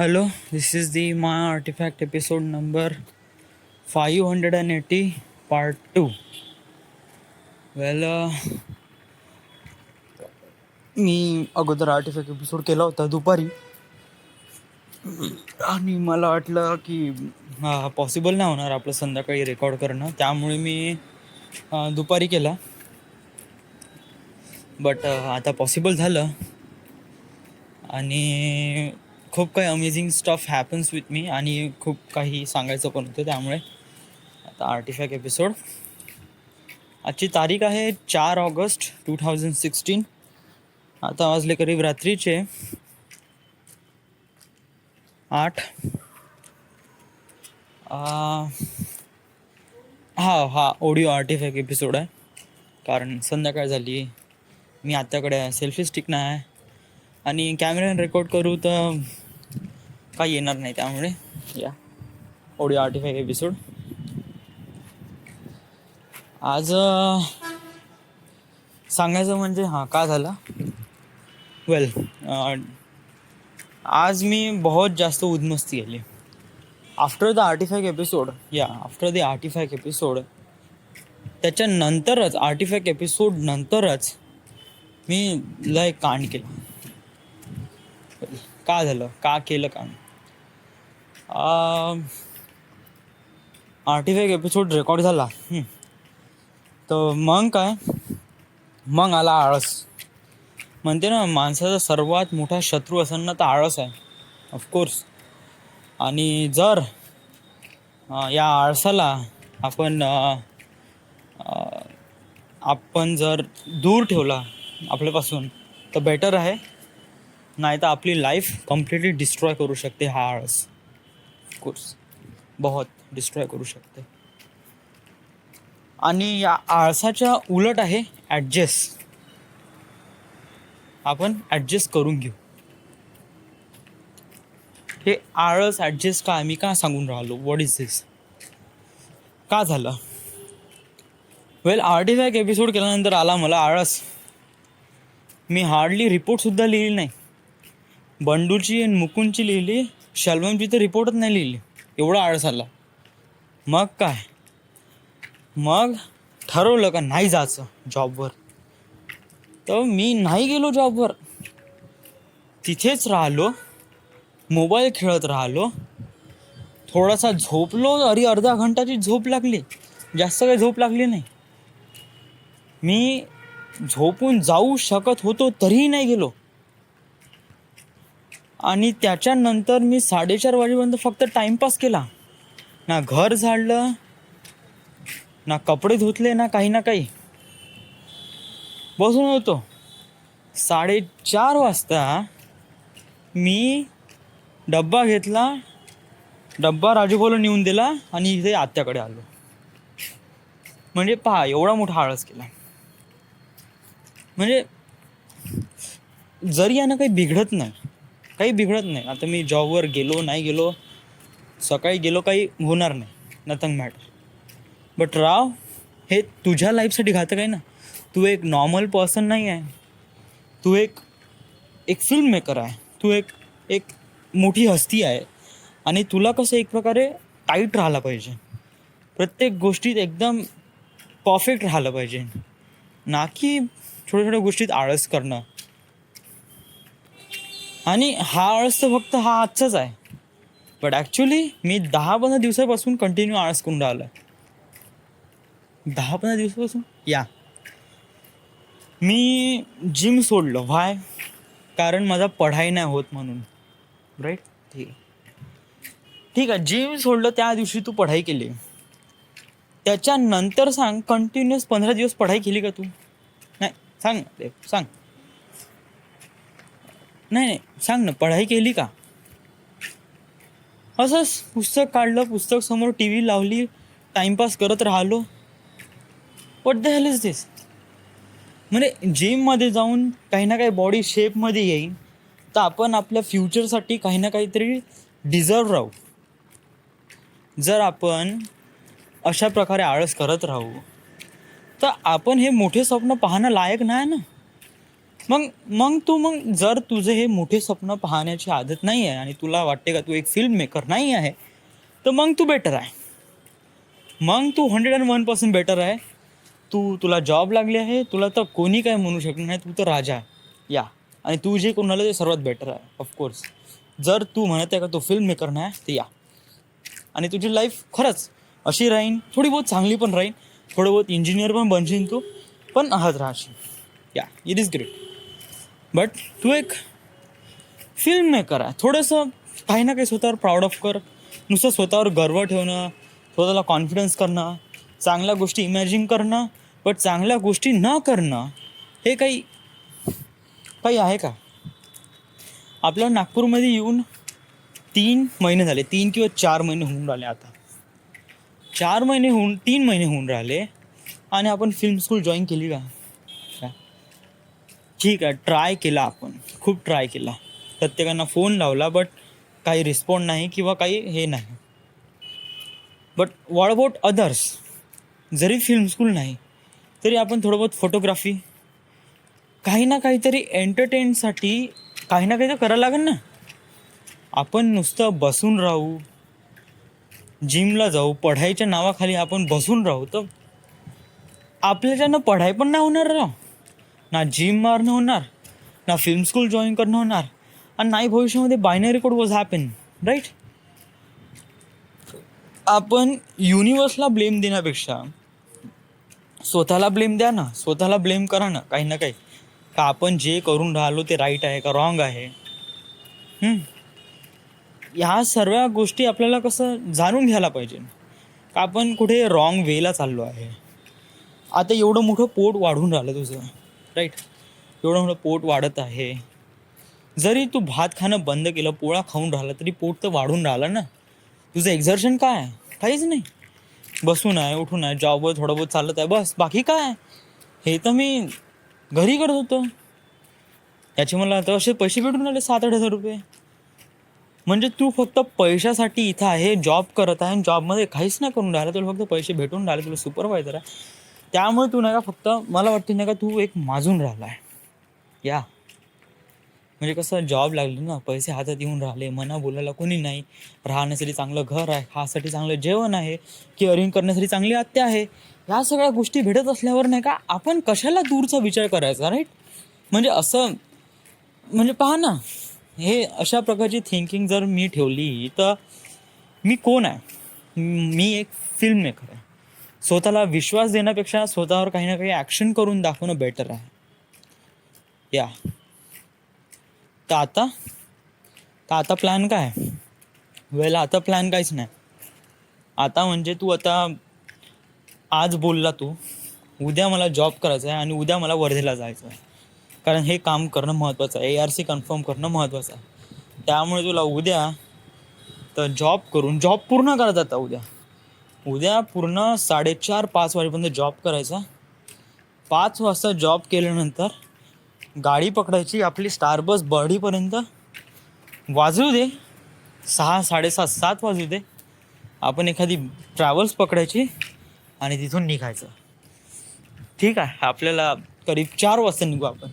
Hello, this is the My Artifact episode number 580 part 2. Well, मी अगोदर artefact episode केला होता दुपारी आणि मला वाटलं की पॉसिबल नाही होणार आपलं संध्याकाळी रेकॉर्ड करणं, त्यामुळे मी दुपारी केला. बट आता पॉसिबल झालं आणि खूप काही amazing stuff happens with me आणि खूप काही सांगायचं पण होतं, त्यामुळे आता आर्टिफॅक्ट एपिसोड. आजची तारीख आहे 4 ऑगस्ट 2016. आता वाजले करीब रात्रीचे 8. हा ऑडिओ आर्टिफॅक्ट एपिसोड आहे, कारण संध्याकाळ झाली, मी आत्याकडे सेल्फी स्टिक नाही आहे आणि कॅमेऱ्याने रेकॉर्ड करू तर काही येणार नाही, त्यामुळे या ऑडिओ आर्टिफॅक्ट एपिसोड. आज सांगायचं म्हणजे का झालं. वेल, आज मी बहुत जास्त उद्मस्ती केली आफ्टर द आर्टिफॅक्ट एपिसोड. त्याच्यानंतरच आर्टिफॅक्ट एपिसोड नंतरच मी लय कांड केलं. का झालं, का केलं कांड. आर्टिफॅक्ट एपिसोड रेकॉर्ड झाला तर मग आला आळस. म्हणते ना, माणसाचा सर्वात मोठा शत्रू असेल ना तर आळस आहे, ऑफकोर्स. आणि जर या आळसाला आपण जर दूर ठेवला आपल्यापासून तर बेटर आहे, नाही तर आपली लाईफ कम्प्लिटली डिस्ट्रॉय करू शकते हा आळस. ऑफकोर्स बहुत डिस्ट्रॉय करू शकते. आणि या आळसाच्या उलट आहे ॲडजस्ट. आपण ॲडजस्ट करून घेऊ. हे आळस ॲडजस्ट मी का सांगून राहिलो, व्हॉट इज दिस, का झालं. वेल, आर्टिफॅक्ट एपिसोड केल्यानंतर आला मला आळस. मी हार्डली रिपोर्टसुद्धा लिहिली नाही. बंडूची आणि मुकुंदची लिहिली, शल्वमची तर रिपोर्टच नाही लिहिली, एवढा आळस आला. मग ठरवलं का नाही जायचं जॉबवर, तर मी नाही गेलो जॉबवर. तिथेच राहिलो, मोबाईल खेळत राहिलो, थोडासा झोपलो. अर्धा घंटाची झोप लागली, जास्त काही झोप लागली नाही. मी झोपून जाऊ शकत होतो तरीही नाही गेलो. आणि त्याच्यानंतर मी 4:30 वाजेपर्यंत फक्त टाइमपास केला. ना घर झाडलं, ना कपडे धुतले, ना काही. बसून होतो. 4:30 वाजता मी डब्बा घेतला, डब्बा राजूभाऊला नेऊन दिला आणि इथे आत्याकडे आलो. म्हणजे पहा, एवढा मोठा आळस केला. म्हणजे जरी यानं काही बिघडत नाही. आता मी जॉबवर गेलो नाही गेलो, सकाळी गेलो, काही होणार नाही, नथिंग मॅटर. बट राव, हे तुझ्या लाईफसाठी घातक आहे ना. तू एक नॉर्मल पर्सन नाही आहे, तू एक फिल्म मेकर आहे, तू एक मोठी हस्ती आहे. आणि तुला कसं एक प्रकारे टाईट राहायला पाहिजे, प्रत्येक गोष्टीत एकदम परफेक्ट राहिलं पाहिजे, ना की छोट्या गोष्टीत आळस करणं. आणि हा आळस तर फक्त आजचाच आहे, बट ॲक्च्युली मी 10-15 दिवसापासून कंटिन्यू आळस करून राहिलो आहे. 10-15 दिवसापासून मी जिम सोडलं. व्हाय? कारण माझा पढाई नाही होत म्हणून. राईट? ठीक आहे, जिम सोडलं, त्या दिवशी तू पढाई केली. त्याच्यानंतर सांग, कंटिन्युअस 15 दिवस पढाई केली का तू? नाही, सांग. नाही, सांग ना, पढाई केली का? असंच पुस्तक काढलं, पुस्तक समोर TV लावली, टाइमपास करत राहिलो. व्हॉट द हेल इज दिस? म्हणजे जिममध्ये जाऊन काही ना काही बॉडी शेपमध्ये येईल तर आपण आपल्या फ्युचरसाठी काही ना काहीतरी डिझर्व राहू. जर आपण अशा प्रकारे आळस करत राहू तर आपण हे मोठे स्वप्न पाहणं लायक नाही ना. मग जर तुझे हे मोठे स्वप्न पाहण्याची आदत नाही आहे आणि तुला वाटते का तू एक फिल्म मेकर नाही आहे, तर मग तू बेटर आहे. मग तू 101% बेटर आहे. तुला जॉब लागली आहे, तुला तर कोणी काय म्हणू शकणार नाही, तू तर राजा आहे. या, आणि तू जे कोणाला ते सर्वात बेटर आहे ऑफकोर्स. जर तू म्हणत आहे का तो फिल्म मेकर नाही तर या, आणि तुझी लाईफ खरंच अशी राहीन, थोडी बहुत चांगली पण राहीन, थोडं बहुत इंजिनियर पण बनशील तू, पण आहात राहशील. या, इट इज ग्रेट. बट तू एक फिल्म मेकर आहे, थोडंसं काही ना काही स्वतःवर प्राऊड ऑफ कर. नुसतं स्वतःवर गर्व ठेवणं, स्वतःला कॉन्फिडन्स करणं, चांगल्या गोष्टी इमॅजिन करणं, बट चांगल्या गोष्टी न करणं, हे काही आहे का? आपल्या नागपूरमध्ये येऊन 3 महिने झाले, 3 किंवा 4 महिने होऊन राहिले. आता 3 महिने होऊन राहिले आणि आपण फिल्म स्कूल जॉईन केली का? ठीक आहे, ट्राय केला, आपण खूप ट्राय केला, प्रत्येकांना फोन लावला, बट काही रिस्पॉन्ड नाही किंवा काही हे नाही. But what about others? जरी फिल्म स्कूल नाही तरी आपण थोडं बहुत फोटोग्राफी, काही ना काहीतरी एंटरटेनसाठी काही ना काही तर करायला लागेल ना. आपण नुसतं बसून राहू, जिमला जाऊ, पढाईच्या नावाखाली आपण बसून राहू, तर आपल्याच्यानं पढाई पण नाही होणार राव, ना जिम मारणं होणार, ना फिल्म स्कूल जॉईन करणं होणार, आणि नाही भविष्यामध्ये binary code was happen, right? आपण युनिवर्सला ब्लेम देण्यापेक्षा स्वतःला ब्लेम द्या ना, स्वतःला ब्लेम करा ना, काही ना काही, का आपण जे करून राहिलो ते राईट आहे का रॉंग आहे. ह्या सर्व गोष्टी आपल्याला कसं जाणून घ्यायला पाहिजे का आपण कुठे रॉंग वेला चाललो आहे. आता एवढं मोठं पोट वाढून राहिलं तुझं, राईट? एवढं मोठं पोट वाढत आहे, जरी तू भात खाणं बंद केलं, पोळा खाऊन राहिला, तरी पोट तर वाढून राहिलं ना. तुझं एक्झर्शन काय आहे? काहीच नाही. बसून आहे, उठून आहे, जॉबवर थोडं बहुत चालत आहे, बस. बाकी काय आहे? हे तर मी घरी करत होतो, याचे मला आता असे पैसे भेटून आले 7-8 हजार रुपये. म्हणजे तू फक्त पैशासाठी इथं आहे, जॉब करत आहे, आणि जॉबमध्ये काहीच नाही करून राहिला, तुला फक्त पैसे भेटून राहिले, तुला सुपरवायझर आहे, त्यामुळे तू नाही का, फक्त मला वाटते नाही का तू एक माजून राहिला आहे. या, म्हणजे कसं, जॉब लागली ना, पैसे हातात येऊन राहिले, मना बोलायला कोणी नाही, राहण्यासाठी चांगलं घर आहे, खासाठी चांगलं जेवण आहे, केअरिंग करण्यासाठी चांगली आत्या आहे, ह्या सगळ्या गोष्टी भेटत असल्यावर नाही का आपण कशाला दूरचा विचार करायचा, राईट? म्हणजे असं, म्हणजे पहा ना, हे अशा प्रकारची थिंकिंग जर मी ठेवली तर मी कोण आहे? मी एक फिल्म मेकर आहे. स्वतःला विश्वास देण्यापेक्षा स्वतःवर काही ना काही ॲक्शन करून दाखवणं बेटर आहे. या, तर आता प्लॅन काय? वेल, आता प्लॅन काहीच नाही. आता म्हणजे तू आता आज बोलला तू, उद्या मला जॉब करायचा आहे आणि उद्या मला वर्धेला जायचं आहे, कारण हे काम करणं महत्त्वाचं आहे, ARC कन्फर्म करणं महत्त्वाचं आहे. त्यामुळे तुला उद्या तर जॉब पूर्ण करायचा. आता उद्या पूर्ण 4:30-5 वाजेपर्यंत जॉब करायचा. 5 वाजता जॉब केल्यानंतर गाडी पकडायची, आपली स्टार बस बर्डीपर्यंत, वाजू दे 6, 7:30, 7 वाजू दे, आपण एखादी ट्रॅव्हल्स पकडायची आणि तिथून निघायचं. ठीक आहे, आपल्याला करीब 4 वाजता निघू आपण,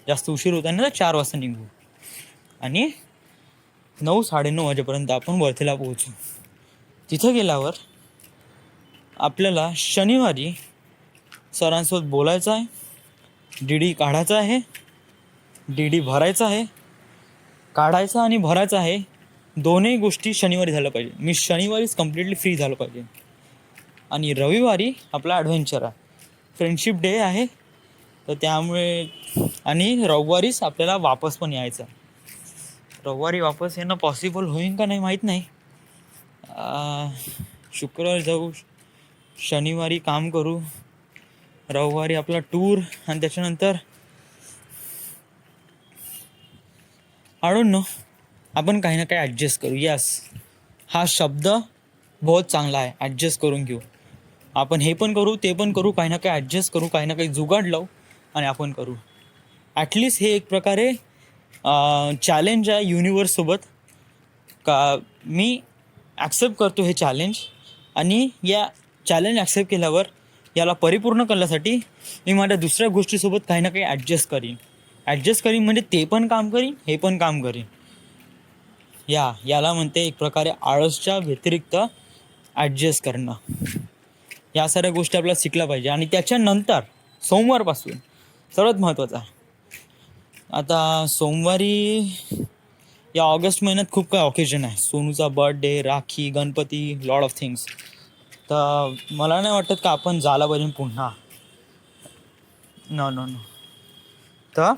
जास्त उशीर होता ना, 4 वाजता निघू, आणि 9-9:30 वाजेपर्यंत आपण वर्धेला पोहोचू. तिथं गेल्यावर आपल्याला शनिवारी सरांसोबत बोलायचं आहे, DD काढायचा आहे, DD भरायचा आहे, काढायचा आणि भरायचा आहे, दोन्ही गोष्टी शनिवारी झाल्या पाहिजे. मी शनिवारीच कम्प्लिटली फ्री झालं पाहिजे, आणि रविवारी आपला ॲडव्हेंचर आहे, फ्रेंडशिप डे आहे, तर त्यामुळे, आणि रविवारीच आपल्याला वापस पण यायचं आहे. रविवारी वापस येणं पॉसिबल होईल का नाही माहीत नाही. शुक्रवारी जाऊ, शनिवारी काम करू, रविवारी आपला टूर, आणि त्याच्यानंतर आय डोंट नो, आपण काही ना काही ॲडजस्ट करू. यस, हा शब्द बहुत चांगला आहे, ॲडजस्ट करून घेऊ. आपण हे पण करू, ते पण करू, काही ना काही ॲडजस्ट करू, काही ना काही जुगाड लावू आणि आपण करू. ॲटलिस्ट हे एक प्रकारे चॅलेंज आहे युनिवर्ससोबत, का मी ॲक्सेप्ट करतो हे चॅलेंज, आणि या चॅलेंज ॲक्सेप्ट केल्यावर याला परिपूर्ण करण्यासाठी मी माझ्या दुसऱ्या गोष्टीसोबत काही ना काही ॲडजस्ट करीन. ॲडजस्ट करीन म्हणजे ते पण काम करीन, हे पण काम करीन. याला म्हणते एक प्रकारे आळसच्या व्यतिरिक्त ॲडजस्ट करणं. या साऱ्या गोष्टी आपल्याला शिकल्या पाहिजे. आणि त्याच्यानंतर सोमवारपासून सर्वात महत्त्वाचं आहे, आता सोमवारी या ऑगस्ट महिन्यात खूप काही ऑकेजन आहे. सोनूचा birthday, Rakhi, Ganpati, lot of things. तर मला नाही वाटत का आपण झाला पाहिजे पुन्हा. No no no. तर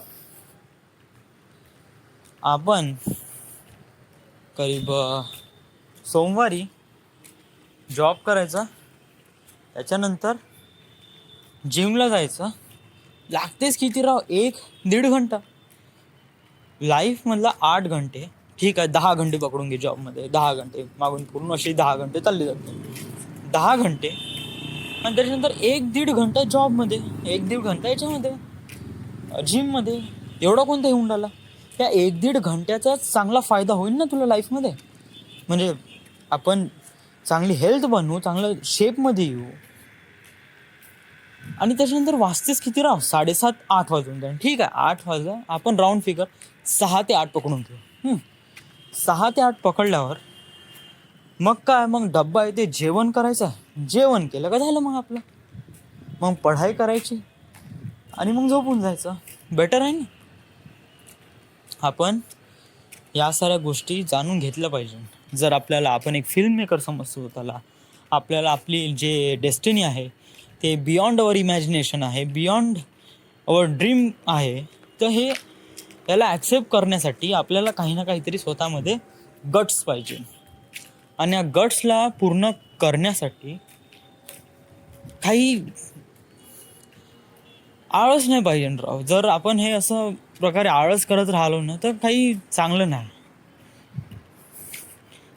आपण करीब सोमवारी जॉब करायचा, त्याच्यानंतर जिमला जायचं. लागतेच किती राव, 1-1.5 घंटा. लाईफमधला 8 घंटे, ठीक आहे 10 घंटे पकडून घे जॉबमध्ये, 10 घंटे मागून पूर्ण असे 10 घंटे चालले जाते. 10 घंटे आणि त्याच्यानंतर 1-1.5 घंटा जॉबमध्ये, 1-1.5 घंटा याच्यामध्ये जिममध्ये. एवढा कोणता येऊन राहिला? त्या 1-1.5 घंट्याचा चांगला फायदा होईल ना तुला लाईफमध्ये. म्हणजे आपण चांगली हेल्थ बनवू, चांगलं शेपमध्ये येऊ. आणि त्याच्यानंतर वाजतेच किती राव, 7:30-8 वाजून जाईल. ठीक आहे 8 वाजता आपण राऊंड फिगर 6 ते 8 पकडून घेऊ. 6 ते 8 पकडल्यावर मग काय, मग डब्बा येते, जेवण करायचं आहे. जेवण केलं का झालं मग आपलं. मग पढाई करायची आणि मग झोपून जायचं. बेटर आहे ना. आपण या साऱ्या गोष्टी जाणून घेतल्या पाहिजे. जर आपल्याला, आपण एक फिल्म मेकर समजतो स्वतःला, आपल्याला आपली जे डेस्टिनी आहे ते बियॉन्ड अवर इमॅजिनेशन आहे, बियॉन्ड अवर ड्रीम आहे. तर हे याला ॲक्सेप्ट करण्यासाठी आपल्याला काही ना काहीतरी स्वतःमध्ये गट्स पाहिजे. आणि या गट्सला पूर्ण करण्यासाठी काही आळस नाही पाहिजे राव. जर आपण हे असं प्रकारे आळस करत राहिलो ना तर काही चांगलं नाही.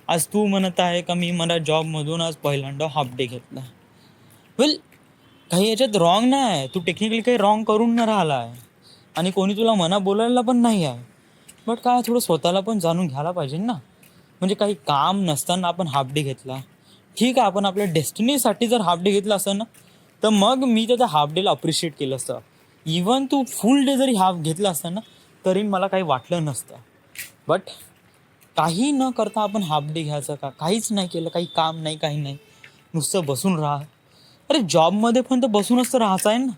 आज तू म्हणत आहे का मी मला जॉबमधून आज पहिल्यांदा हाफ डे घेतला. वेल, काही याच्यात रॉंग नाही आहे. तू टेक्निकली काही रॉंग करून न राहिला आहे आणि कोणी तुला मना बोलायला पण नाही आहे. बट काय, थोडं स्वतःला पण जाणून घ्यायला पाहिजे ना. म्हणजे काही काम नसताना आपण हाफ डे घेतला, ठीक आहे. आपण आपल्या डेस्टिनीसाठी जर हाफ डे घेतला असतं ना तर मग मी त्या हाफ डेला अप्रिशिएट केलं असतं. इवन तू फुल डे जरी हाफ घेतला असता ना तरी मला काही वाटलं नसतं. बट काही न करता आपण हाफ डे घ्यायचं का? काहीच नाही केलं, काही काम नाही, काही नाही, नुसतं बसून राहा. अरे जॉबमध्ये पण तर बसूनच तर राहायचं आहे ना.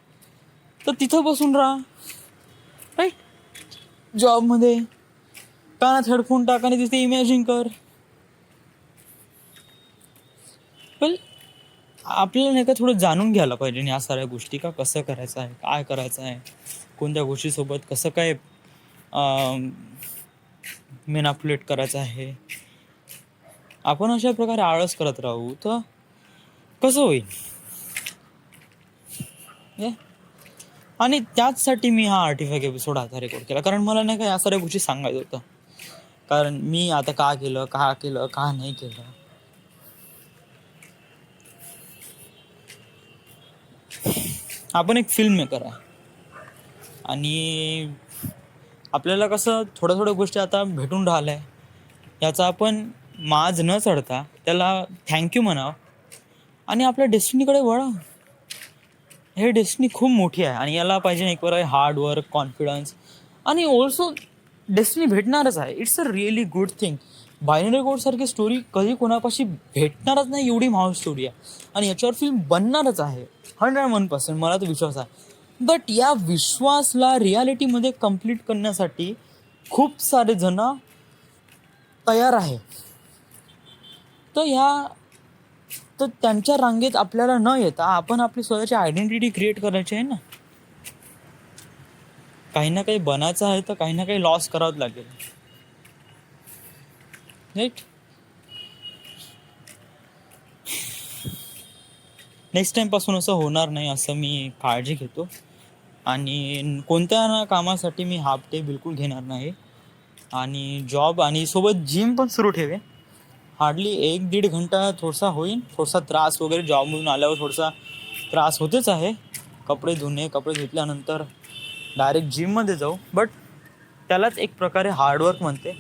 तर तिथं बसून राहा, राईट. जॉबमध्ये कानात हेडफोन टाक आणि तिथे इमॅजिन कर. वेल, आपल्याला नाही का थोडं जाणून घ्यायला पाहिजे या साऱ्या गोष्टी, का कसं करायचं आहे, काय करायचं आहे, कोणत्या गोष्टीसोबत कसं काय मॅनिप्युलेट करायचं आहे. आपण अशा प्रकारे आळस करत राहू तर कसं होईल. आणि त्याचसाठी मी हा आर्टिफॅक्ट एपिसोड आता रेकॉर्ड केला, कारण मला नाही का या साऱ्या गोष्टी सांगायचं होतं. कारण मी आता का केलं, का नाही केलं. आपण एक फिल्म मेकर आहे आणि आपल्याला कसं थोड्या गोष्टी आता भेटून राहिल्या आहे. याचा आपण माज न चढता त्याला थँक्यू म्हणावं आणि आपल्या डेस्टिनीकडे वळा. हे डेस्टिनी खूप मोठी आहे आणि याला पाहिजे एक प्रकारे हार्डवर्क, कॉन्फिडन्स आणि ऑल्सो डेस्टिनी भेटणारच आहे. It's a really good thing. Binary कोडसारखी स्टोरी कधी कोणापाशी भेटणारच नाही, एवढी महाग स्टोरी आहे आणि याच्यावर फिल्म बनणारच आहे 101%. मला तर विश्वास आहे. बट या विश्वासला रियालिटीमध्ये कम्प्लीट करण्यासाठी खूप सारे जण तयार आहे. तर त्यांच्या रांगेत आपल्याला न येता आपण आपली स्वतःची आयडेंटिटी क्रिएट करायची आहे ना. काही ना काही बनायचं आहे तर काही ना काही लॉस करावंच लागेल, राईट. नेक्स्ट टाईमपासून असं होणार नाही असं मी काळजी घेतो. आणि कोणत्या ना कामासाठी मी हाफ डे बिलकुल घेणार नाही. आणि जॉब आणि सोबत जिम पण सुरू ठेवे. हार्डली 1-1.5 घंटा थोडासा होईल. थोडासा त्रास वगैरे जॉबमधून आल्यावर थोडासा त्रास होतेच आहे. कपडे धुतल्यानंतर डायरेक्ट जिममध्ये जाऊ. बट त्यालाच एक प्रकारे हार्डवर्क म्हणते.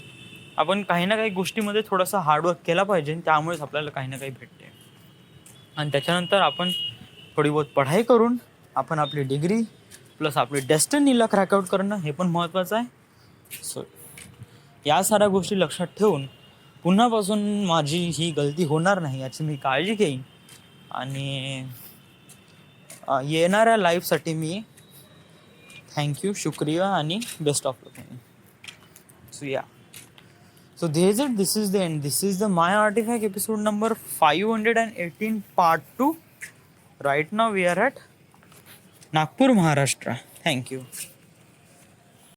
आपण काही ना काही गोष्टीमध्ये थोडासा हार्डवर्क केला पाहिजे, त्यामुळेच आपल्याला काही ना काही भेटते. आणि त्याच्यानंतर आपण थोडी बहुत पढाई करून आपण आपली डिग्री प्लस आपली डेस्टिनीला क्रॅकआउट करणं हे पण महत्त्वाचं आहे. सो या साऱ्या गोष्टी लक्षात ठेवून पुन्हापासून माझी ही गलती होणार नाही याची मी काळजी घेईन. आणि येणाऱ्या लाईफसाठी मी थँक्यू, शुक्रिया आणि बेस्ट ऑफ लक. सो या, so this is the end. This is the My Artifact episode number 518 part 2. Right now we are at Nagpur, Maharashtra. Thank you.